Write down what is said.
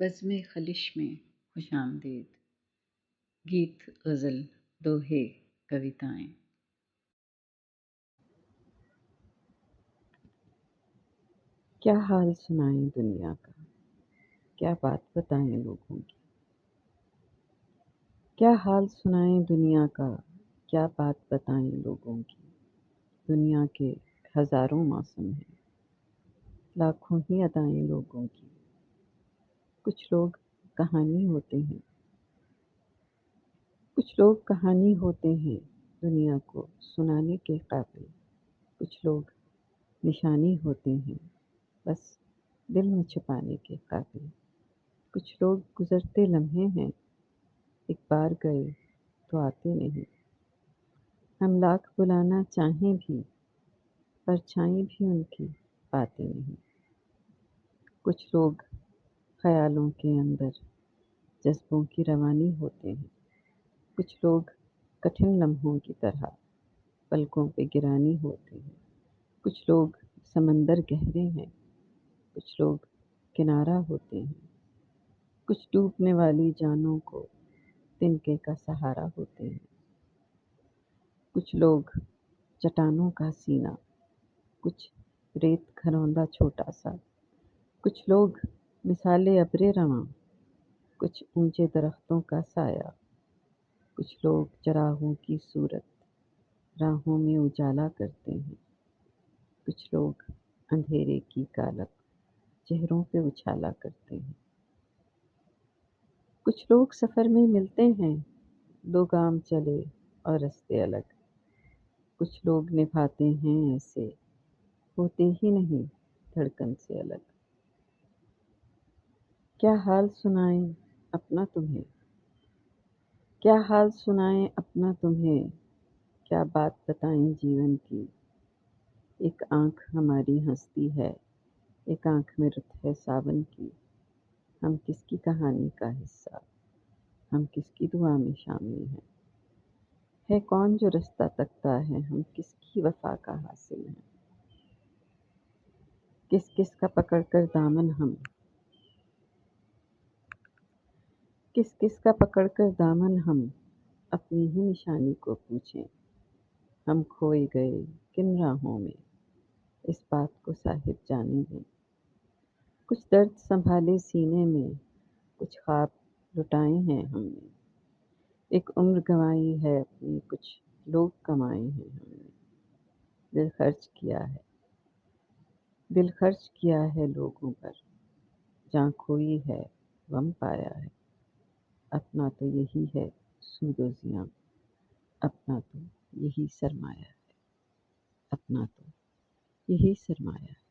بزم خلش میں خوش آمدید، گیت غزل دوہے کویتائیں۔ کیا حال سنائیں دنیا کا، کیا بات بتائیں لوگوں کی۔ کیا حال سنائیں دنیا کا، کیا بات بتائیں لوگوں کی۔ دنیا کے ہزاروں موسم ہیں، لاکھوں ہی ادائیں لوگوں کی۔ کچھ لوگ کہانی ہوتے ہیں، کچھ لوگ کہانی ہوتے ہیں دنیا کو سنانے کے قابل۔ کچھ لوگ نشانی ہوتے ہیں بس دل میں چھپانے کے قابل۔ کچھ لوگ گزرتے لمحے ہیں، ایک بار گئے تو آتے نہیں۔ ہم لاکھ بلانا چاہیں بھی، پرچھائیں بھی ان کی پاتے نہیں۔ کچھ لوگ خیالوں کے اندر جذبوں کی روانی ہوتے ہیں۔ کچھ لوگ کٹھن لمحوں کی طرح پلکوں پہ گرانی ہوتے ہیں۔ کچھ لوگ سمندر گہرے ہیں، کچھ لوگ کنارہ ہوتے ہیں۔ کچھ ڈوبنے والی جانوں کو تنکے کا سہارا ہوتے ہیں۔ کچھ لوگ چٹانوں کا سینہ، کچھ ریت گھروندہ چھوٹا سا۔ کچھ لوگ مثال ابر رواں، کچھ اونچے درختوں کا سایہ۔ کچھ لوگ چراغوں کی صورت راہوں میں اجالا کرتے ہیں۔ کچھ لوگ اندھیرے کی کالک چہروں پہ اچھالا کرتے ہیں۔ کچھ لوگ سفر میں ملتے ہیں، دو گام چلے اور رستے الگ۔ کچھ لوگ نبھاتے ہیں ایسے، ہوتے ہی نہیں دھڑکن سے الگ۔ کیا حال سنائیں اپنا تمہیں، کیا حال سنائیں اپنا تمہیں، کیا بات بتائیں جیون کی۔ ایک آنکھ ہماری ہنستی ہے، ایک آنکھ میں رت ہے ساون کی۔ ہم کس کی کہانی کا حصہ، ہم کس کی دعا میں شامل ہیں۔ ہے کون جو رستہ تکتا ہے، ہم کس کی وفا کا حاصل ہیں۔ کس کس کا پکڑ کر دامن ہم، کس کس کا پکڑ کر دامن ہم، اپنی ہی نشانی کو پوچھیں۔ ہم کھوئے گئے کن راہوں میں، اس بات کو صاحب جانے دیں۔ کچھ درد سنبھالے سینے میں، کچھ خواب لٹائے ہیں ہم نے۔ ایک عمر گنوائی ہے اپنی، کچھ لوگ کمائے ہیں ہم نے۔ دل خرچ کیا ہے، دل خرچ کیا ہے لوگوں پر، جاں کھوئی ہے غم پایا ہے۔ اپنا تو یہی ہے سود و زیاں، اپنا تو یہی سرمایہ ہے، اپنا تو یہی سرمایہ ہے۔